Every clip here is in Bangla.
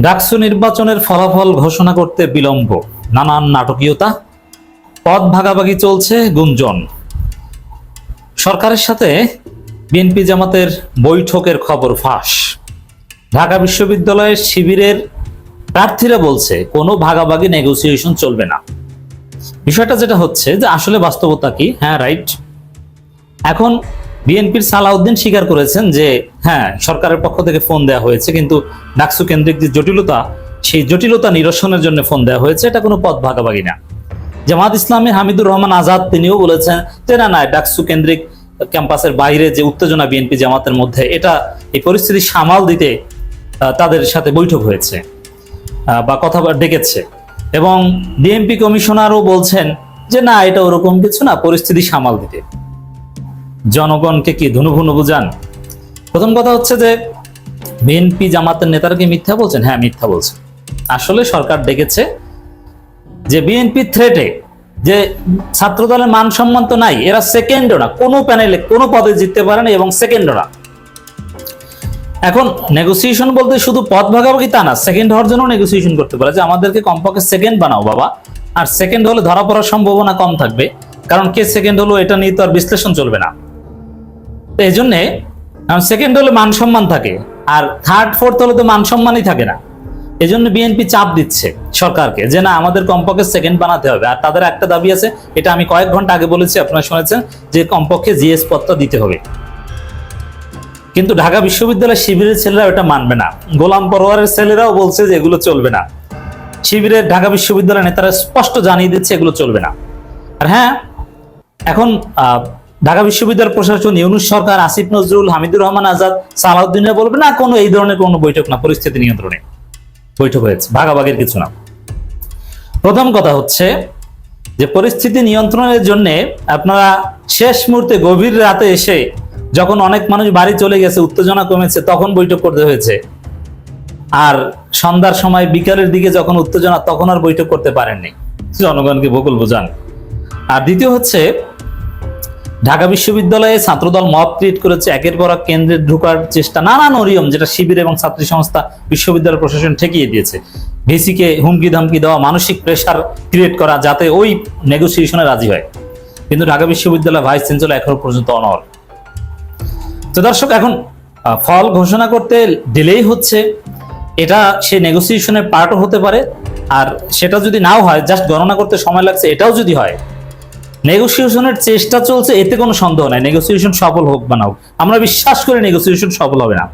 ডাকসু নির্বাচনের ফলাফল ঘোষণা করতে বিলম্ব, নানান নাটকীয়তা, পদ ভাগাভাগি চলছে, গুঞ্জন। সরকারের সাথে বিএনপি জামাতের বৈঠকের খবর ফাঁস। ঢাকা বিশ্ববিদ্যালয়ের শিবিরের প্রার্থীরা বলছে কোনো ভাগাভাগি নেগোসিয়েশন চলবে না। বিষয়টা যেটা হচ্ছে যে আসলে বাস্তবতা কি? হ্যাঁ, রাইট। এখন বিএনপির সালাউদ্দিন স্বীকার করেছেন যে হ্যাঁ, সরকারের পক্ষ থেকে ফোন দেওয়া হয়েছে, কিন্তু ডাকসু কেন্দ্রিক যে জটিলতা, সেই জটিলতা নিরসনের জন্য ফোন দেওয়া হয়েছে, এটা কোনো পদ ভাগাভাগি না। জামাত ইসলামী হামিদুর রহমান আজাদ তিনিও বলেছেন যে না, ডাকসু কেন্দ্রিক ক্যাম্পাসের বাইরে যে উত্তেজনা বিএনপি জামাতের মধ্যে, এটা এই পরিস্থিতি সামাল দিতে তাদের সাথে বৈঠক হয়েছে বা কথা ডেকেছে। এবং ডিএমপি কমিশনারও বলছেন যে না, এটা ওরকম কিছু না, পরিস্থিতি সামাল দিতে। জনগণকে কি ধুনুভুনু বুঝান? প্রথম কথা হচ্ছে যে বিএনপি জামাতের নেতারা কি মিথ্যা বলছেন? হ্যাঁ, মিথ্যা বলছেন। আসলে সরকার ডেকেছে যে বিএনপি থ্রেটে যে ছাত্রদলের মান সম্মান তো নাই, এরা সেকেন্ডও না, কোনো প্যানেলে কোনো পদে জিততে পারে না এবং সেকেন্ডও না। এখন নেগোসিয়েশন বলতে শুধু পদ ভাগাভাগি তা না, সেকেন্ড হওয়ার জন্য নেগোসিয়েশন করতে পারে যে আমাদেরকে কমপক্ষে সেকেন্ড বানাও বাবা। আর সেকেন্ড হলে ধরা পড়ার সম্ভাবনা কম থাকবে, কারণ কে সেকেন্ড হলো এটা নিয়ে তো আর বিশ্লেষণ চলবে না। তো এই জন্যে সেকেন্ড হলে মান সম্মান থাকে, আর থার্ড ফোর্থ হলে তো মান সম্মানই থাকে না। এই জন্য বিএনপি চাপ দিচ্ছে সরকারকে যে না, আমাদের কমপক্ষে সেকেন্ড বানাতে হবে। আর তাদের একটা দাবি আছে, এটা আমি কয়েক ঘন্টা আগে বলেছি, আপনারা শুনেছেন, যে কমপক্ষে জিএস পদটা দিতে হবে। কিন্তু ঢাকা বিশ্ববিদ্যালয়ের শিবিরের ছেলেরা ওটা মানবে না। গোলাম পরোয়ারের ছেলেরাও বলছে যে এগুলো চলবে না। শিবিরের ঢাকা বিশ্ববিদ্যালয়ের নেতারা স্পষ্ট জানিয়ে দিচ্ছে এগুলো চলবে না। আর হ্যাঁ, এখন ঢাকা বিশ্ববিদ্যালয় প্রশাসন, ইউনূস সরকার, আসিফ নজরুল, হামিদুর রহমান আজাদ, সালাউদ্দিনরা বলবে না, কোনো এই ধরনের কোনো বৈঠক না, পরিস্থিতি নিয়ন্ত্রণে বৈঠক হয়েছে, ভাগাভাগির কিছু না। প্রথম কথা হচ্ছে যে পরিস্থিতি নিয়ন্ত্রণের জন্য আপনারা শেষ মুহূর্তে গভীর রাতে এসে, যখন অনেক মানুষ বাড়ি চলে গেছে, উত্তেজনা কমেছে, তখন বৈঠক করতে হয়েছে। আর সন্ধ্যার সময় বিকালের দিকে যখন উত্তেজনা, তখন আর বৈঠক করতে পারেননি। জনগণকে বকুল বোঝান। আর দ্বিতীয় হচ্ছে, ঢাকা বিশ্ববিদ্যালয়ে ছাত্রদল মব ক্রিয়েট করেছে, একের পর এক কেন্দ্রে ঢোকার চেষ্টা, নানান অনিয়ম, যেটা শিবির এবং ছাত্রী সংস্থা, বিশ্ববিদ্যালয় প্রশাসন ঠেকিয়ে দিয়েছে। ভিসিকে হুমকি ধামকি দেওয়া, মানসিক প্রেশার ক্রিয়েট করা, যাতে ওই নেগোসিয়েশনে রাজি হয়। কিন্তু ঢাকা বিশ্ববিদ্যালয় ভাইস চ্যান্সেলর এখনো পর্যন্ত অনড়। তো দর্শক, এখন ফল ঘোষণা করতে ডিলেই হচ্ছে, এটা সে নেগোসিয়েশনের পার্টও হতে পারে। আর সেটা যদি নাও হয়, জাস্ট গণনা করতে সময় লাগছে, এটাও যদি হয়, নেগোসিয়েশনের চেষ্টা চলছে, এতে কোনো সন্দেহ নাই নেগোসিয়েশন সফল হোক বা না হোক। আমরা বিশ্বাস করি নেগোসিয়েশন সফল হবে না।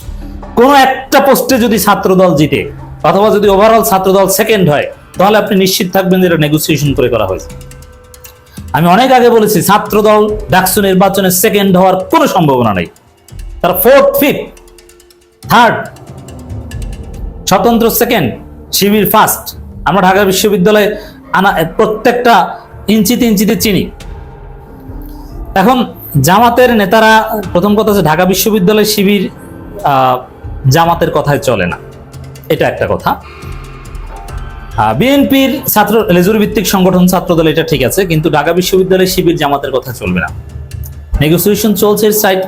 কোনো একটা পোস্টে যদি ছাত্রদল জিতে, অথবা যদি ওভারঅল ছাত্রদল সেকেন্ড হয়, তাহলে আপনি নিশ্চিত থাকবেন যে এটা নেগোসিয়েশন করে করা হয়েছে। আমি অনেক আগে বলেছি, ছাত্রদল ডাকসু নির্বাচনে সেকেন্ড হওয়ার কোনো সম্ভাবনা নেই। তার ফোর্থ, ফিফথ, থার্ড, স্বতন্ত্র সেকেন্ড, শিবির ফার্স্ট। আমরা ঢাকা বিশ্ববিদ্যালয়ে প্রত্যেকটা ইঞ্চিতে ইঞ্চিতে চিনি। এখন জামাতের নেতারা, প্রথম কথা হচ্ছে ঢাকা বিশ্ববিদ্যালয় শিবির জামাতের কথায় চলে না, এটা একটা কথা। বিএনপির ছাত্র লেজুর ভিত্তিক সংগঠন ছাত্রদল, এটা ঠিক আছে, কিন্তু ঢাকা বিশ্ববিদ্যালয় শিবির জামাতের কথা চলবে না। নেগোসিয়েশন চলছে, সাইড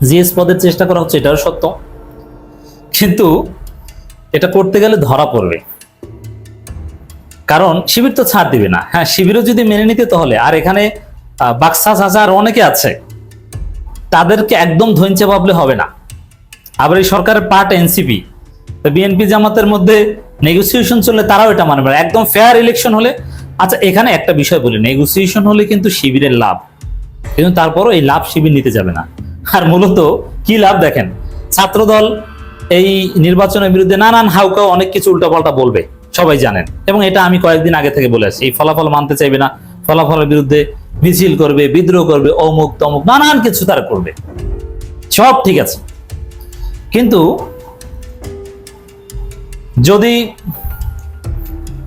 জিএস পদের চেষ্টা করা হচ্ছে, এটাও সত্য, কিন্তু এটা করতে গেলে ধরা পড়বে, কারণ শিবির তো ছাড় দিবে না। হ্যাঁ, শিবিরও যদি মেনে নিতে, তাহলে আর এখানে বাক্সা চাচা আর অনেকে আছে, তাদেরকে একদম ধৈর্য ভাবলে হবে না। আবার এই সরকারের পার্ট এনসিপি, বিএনপি জামাতের মধ্যে নেগোসিয়েশন চললে তারাও এটা মানবে না। একদম ফেয়ার ইলেকশন হলে, আচ্ছা এখানে একটা বিষয় বলি, নেগোসিয়েশন হলে কিন্তু শিবিরের লাভ, কিন্তু তারপরও এই লাভ শিবির নিতে যাবে না। আর মূলত কি লাভ দেখেন, ছাত্রদল এই নির্বাচনের বিরুদ্ধে নানান হাউকাও অনেক কিছু উল্টাপাল্টা বলবে, সবাই জানেন, এবং এটা আমি কয়েকদিন আগে থেকে বলে আসছি। এই ফলাফল মানতে চাইবে না, ফলাফলের বিরুদ্ধে মিছিল করবে, বিদ্রোহ করবে, অমুক তমুক নানান কিছু তারা করবে, সব ঠিক আছে। কিন্তু যদি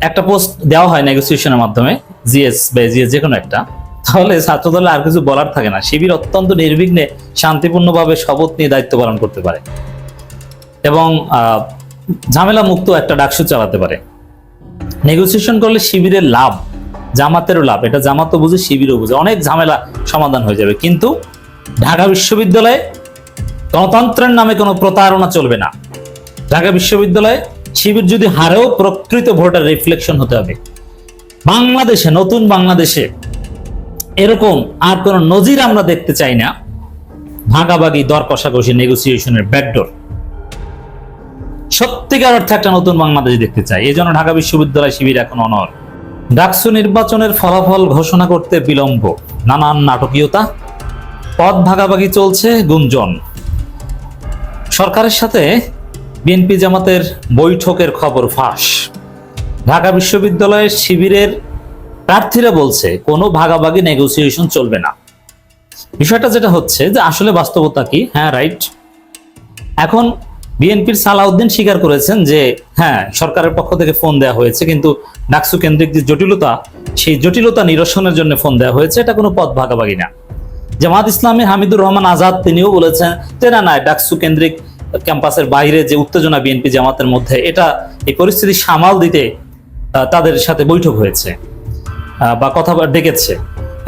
একটা পোস্ট দেওয়া হয় নেগোসিয়েশনের মাধ্যমে, জিএস বা জিএস যে কোনো একটা, তাহলে ছাত্রদলের আর কিছু বলার থাকে না। শিবির অত্যন্ত নির্বিঘ্নে শান্তিপূর্ণভাবে শপথ নিয়ে দায়িত্ব পালন করতে পারে এবং ঝামেলা মুক্ত একটা ডাকসু চালাতে পারে। নেগোসিয়েশন করলে শিবিরের লাভ, জামাতেরও লাভ, এটা জামাতও বুঝে, শিবিরও বুঝে, অনেক ঝামেলা সমাধান হয়ে যাবে। কিন্তু ঢাকা বিশ্ববিদ্যালয়ে গণতন্ত্রের নামে কোনো প্রতারণা চলবে না। ঢাকা বিশ্ববিদ্যালয়ে শিবির যদি হারেও প্রকৃত ভোটার রিফ্লেকশন হতে হবে। বাংলাদেশে, নতুন বাংলাদেশে এরকম আর কোন নজির আমরা দেখতে চাই না। ভাগাভাগি, দর কষাকষি, নেগোসিয়েশনের ব্যাকডোর, সত্যিকার অর্থে একটা নতুন বাংলাদেশ দেখতে চাই। এই জন্য ঢাকা বিশ্ববিদ্যালয় শিবির এখন অনড়। ডাকসু নির্বাচনের ফলাফল ঘোষণা করতে বিলম্ব, নানান নাটকীয়তা, পদ ভাগাভাগি চলছে, গুঞ্জন। সরকারের সাথে বিএনপি জামাতের বৈঠকের খবর ফাঁস। ঢাকা বিশ্ববিদ্যালয়ের শিবিরের প্রার্থীরা বলছে কোনো ভাগাভাগি, নেগোসিয়েশন চলবে না। বিষয়টা যেটা হচ্ছে যে আসলে বাস্তবতা কি? হ্যাঁ, রাইট। এখন বিএনপির সালাউদ্দিন স্বীকার করেছেন যে হ্যাঁ, সরকারের পক্ষ থেকে ফোন দেওয়া হয়েছে, কিন্তু ডাকসু কেন্দ্রিক যে জটিলতা, সেই জটিলতা নিরসনের জন্য ফোন দেওয়া হয়েছে, এটা কোনো পদ ভাগাভাগি না। জামাত ইসলামের হামিদুর রহমান আজাদ তিনিও বলেছেন যে না, ডাকসু কেন্দ্রিক ক্যাম্পাসের বাইরে যে উত্তেজনা বিএনপি জামাতের মধ্যে, এটা এই পরিস্থিতি সামাল দিতে তাদের সাথে বৈঠক হয়েছে বা কথা ডেকেছে।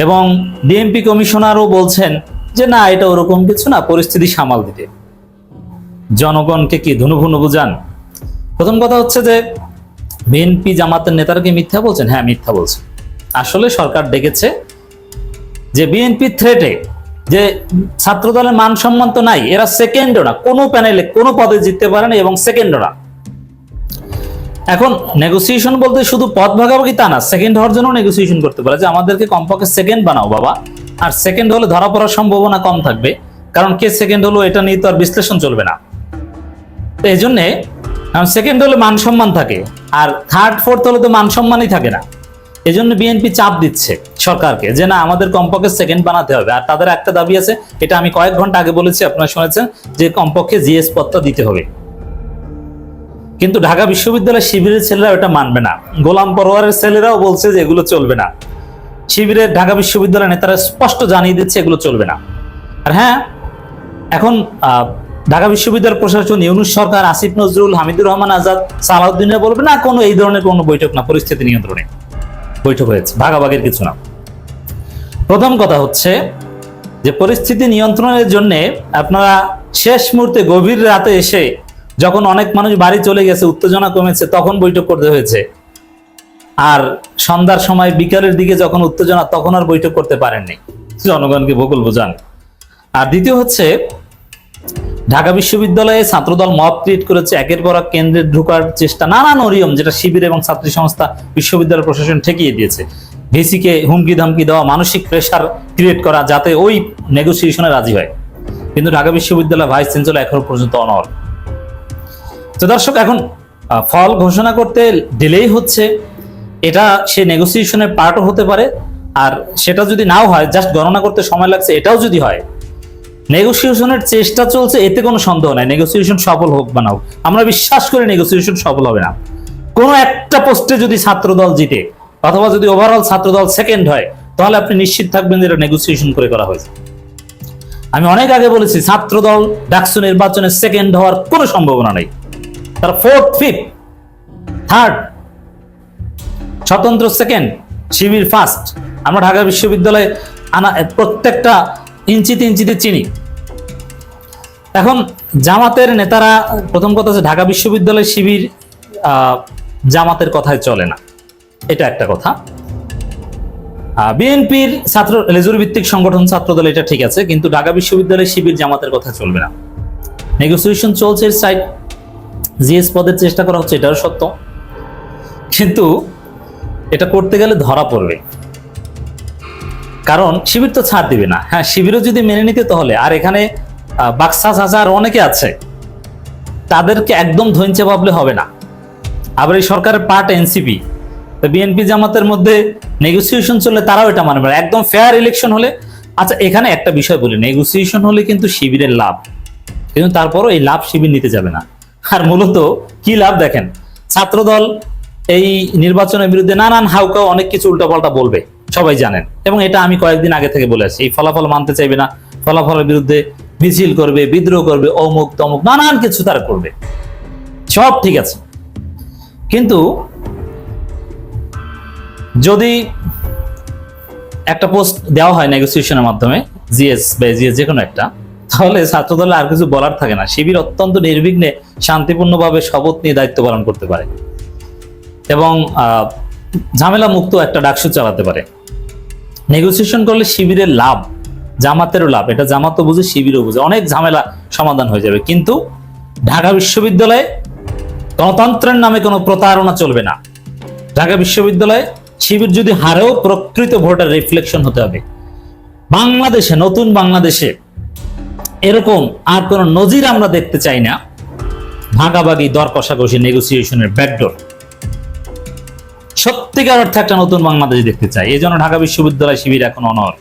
এবং ডিএমপি কমিশনারও বলছেন যে না, এটা ওরকম কিছু না, পরিস্থিতি সামাল দিতে। জনগণকে কি ধুনুভুনু বুঝান? প্রথম কথা হচ্ছে যে বিএনপি জামাতের নেতারা কি মিথ্যা বলছেন? হ্যাঁ, মিথ্যা বলছেন। আসলে সরকার ডেকেছে যে বিএনপি থ্রেটে যে ছাত্র দলের মান সম্মান তো নাই, এরা সেকেন্ডও না, কোনো প্যানেলে কোনো পদে জিততে পারে না এবং সেকেন্ডও না। এখন নেগোসিয়েশন বলতে শুধু পদ ভাগাভাগি তা না, সেকেন্ড হওয়ার জন্য নেগোসিয়েশন করতে পারে যে আমাদেরকে কমপক্ষে সেকেন্ড বানাও বাবা। আর সেকেন্ড হলে ধরা পড়ার সম্ভাবনা কম থাকবে, কারণ কে সেকেন্ড হলো এটা নিয়ে তো আর বিশ্লেষণ চলবে না। তো এই জন্যে সেকেন্ড হলে মান সম্মান থাকে, আর থার্ড ফোর্থ হলে তো মান সম্মানই থাকে না। এই জন্য বিএনপি চাপ দিচ্ছে সরকারকে যে না, আমাদের কমপক্ষে সেকেন্ড বানাতে হবে। আর তাদের একটা দাবি আছে, এটা আমি কয়েক ঘন্টা আগে বলেছি, আপনারা শুনেছেন, যে কমপক্ষে জিএস পদটা দিতে হবে। কিন্তু ঢাকা বিশ্ববিদ্যালয় শিবিরের ছেলেরা এটা মানবে না। গোলাম পরোয়ারের ছেলেরাও বলছে যে এগুলো চলবে না। শিবিরের ঢাকা বিশ্ববিদ্যালয় নেতারা স্পষ্ট জানিয়ে দিচ্ছে এগুলো চলবে না। আর হ্যাঁ, এখন ঢাকা বিশ্ববিদ্যালয় প্রশাসন, ইউনূস সরকার, আসিফ নজরুল, হামিদুর রহমান আজাদ, সালাউদ্দিনরা বলবে না, কোনো এই ধরনের কোনো বৈঠক না, পরিস্থিতি নিয়ন্ত্রণে বৈঠক হয়েছে, ভাগাভাগির কিছু না। প্রথম কথা হচ্ছে যে পরিস্থিতি নিয়ন্ত্রণের জন্য আপনারা শেষ মুহূর্তে গভীর রাতে এসে, যখন অনেক মানুষ বাড়ি চলে গেছে, উত্তেজনা কমেছে, তখন বৈঠক করতে হয়েছে। আর সন্ধ্যার সময়, বিকালের দিকে যখন উত্তেজনা, তখন আর বৈঠক করতে পারেননি। জনগণকে বকুল বোঝান। আর দ্বিতীয় হচ্ছে, ঢাকা বিশ্ববিদ্যালয়ে ছাত্রদল মব ক্রিয়েট করেছে, একের পর এক কেন্দ্রে ঢোকার চেষ্টা, নানান অনিয়ম, যেটা শিবির এবং ছাত্রী সংস্থা, বিশ্ববিদ্যালয় প্রশাসন ঠেকিয়ে দিয়েছে। ভিসিকে হুমকি ধামকি দেওয়া, মানসিক প্রেশার ক্রিয়েট করা, যাতে ওই নেগোসিয়েশনে রাজি হয়। কিন্তু ঢাকা বিশ্ববিদ্যালয় ভাইস চ্যান্সেলর এখনো পর্যন্ত অনড়। তো দর্শক, এখন ফল ঘোষণা করতে ডিলেই হচ্ছে, এটা সে নেগোসিয়েশনের পার্টও হতে পারে। আর সেটা যদি নাও হয়, জাস্ট গণনা করতে সময় লাগছে, এটাও যদি হয়, নেগোসিয়েশনের চেষ্টা চলছে, এতে কোনো সন্দেহ নাই নেগোসিয়েশন সফল হোক বা না হোক। আমরা বিশ্বাস করি নেগোসিয়েশন সফল হবে না। কোনো একটা পোস্টে যদি ছাত্রদল জিতে, অথবা যদি ওভারঅল ছাত্রদল সেকেন্ড হয়, তাহলে আপনি নিশ্চিত থাকবেন যে এটা নেগোসিয়েশন করে করা হয়েছে। আমি অনেক আগে বলেছি, ছাত্রদল ডাকসু নির্বাচনে সেকেন্ড হওয়ার কোনো সম্ভাবনা নেই। তার ফোর্থ, ফিফথ, থার্ড, স্বতন্ত্র সেকেন্ড, শিবির ফার্স্ট। আমরা ঢাকা বিশ্ববিদ্যালয়ে প্রত্যেকটা ইঞ্চিতে ইঞ্চিতে চিনি। এখন জামাতের নেতারা, প্রথম কথা হচ্ছে ঢাকা বিশ্ববিদ্যালয় শিবির জামাতের কথায় চলে না, এটা একটা কথা। বিএনপির ছাত্র লেজুর ভিত্তিক সংগঠন ছাত্রদল, এটা ঠিক আছে, কিন্তু ঢাকা বিশ্ববিদ্যালয় শিবির জামাতের কথা চলবে না। নেগোসিয়েশন চলছে, সাইড জিএস পদের চেষ্টা করা হচ্ছে, এটাও সত্য, কিন্তু এটা করতে গেলে ধরা পড়বে, কারণ শিবির তো ছাড় দিবে না। হ্যাঁ, শিবিরও যদি মেনে নিতে, তাহলে আর এখানে বাক্সা চাচা আর অনেকে আছে, তাদেরকে একদম ধৈর্য ভাবলে হবে না। আবার এই সরকারের পার্ট এনসিপি, বিএনপি জামাতের মধ্যে নেগোসিয়েশন চললে তারাও এটা মানবে না। একদম ফেয়ার ইলেকশন হলে, আচ্ছা এখানে একটা বিষয় বলি, নেগোসিয়েশন হলে কিন্তু শিবিরের লাভ, কিন্তু তারপরও এই লাভ শিবির নিতে যাবে না। আর মূলত কি লাভ দেখেন, ছাত্রদল এই নির্বাচনের বিরুদ্ধে নানান হাউকাও অনেক কিছু উল্টাপাল্টা বলবে, সবাই জানেন, এবং এটা আমি কয়েকদিন আগে থেকে বলে আসছি। এই ফলাফল মানতে চাইবে না, ফলাফলের বিরুদ্ধে মিছিল করবে, বিদ্রোহ করবে, অমুক তমুক নানান কিছু তারা করবে, সব ঠিক আছে। কিন্তু যদি একটা পোস্ট দেওয়া হয় নেগোসিয়েশনের মাধ্যমে, জিএস বা জিএস যে কোনো একটা, তাহলে ছাত্রদলে আর কিছু বলার থাকে না। শিবির অত্যন্ত নির্বিঘ্নে শান্তিপূর্ণভাবে শপথ নিয়ে দায়িত্ব পালন করতে পারে এবং ঝামেলা মুক্ত একটা ডাকসু চালাতে পারে। নেগোসিয়েশন করলে শিবিরের লাভ, জামাতেরও লাভ, এটা জামাতও বুঝে শিবিরও বুঝে, অনেক ঝামেলা সমাধান হয়ে যাবে। কিন্তু ঢাকা বিশ্ববিদ্যালয়ে গণতন্ত্রের নামে কোনো প্রতারণা চলবে না। ঢাকা বিশ্ববিদ্যালয়ে শিবির যদি হারেও প্রকৃত ভোটার রিফ্লেকশন হতে হবে। বাংলাদেশে, নতুন বাংলাদেশে এরকম আর কোন নজির আমরা দেখতে চাই না। ভাগাভাগি, দর কষাকষি, নেগোসিয়েশনের ব্যাকডোর, সত্যিকার অর্থে একটা নতুন বাংলাদেশ দেখতে চাই। এই জন্য ঢাকা বিশ্ববিদ্যালয় শিবির এখন অনর।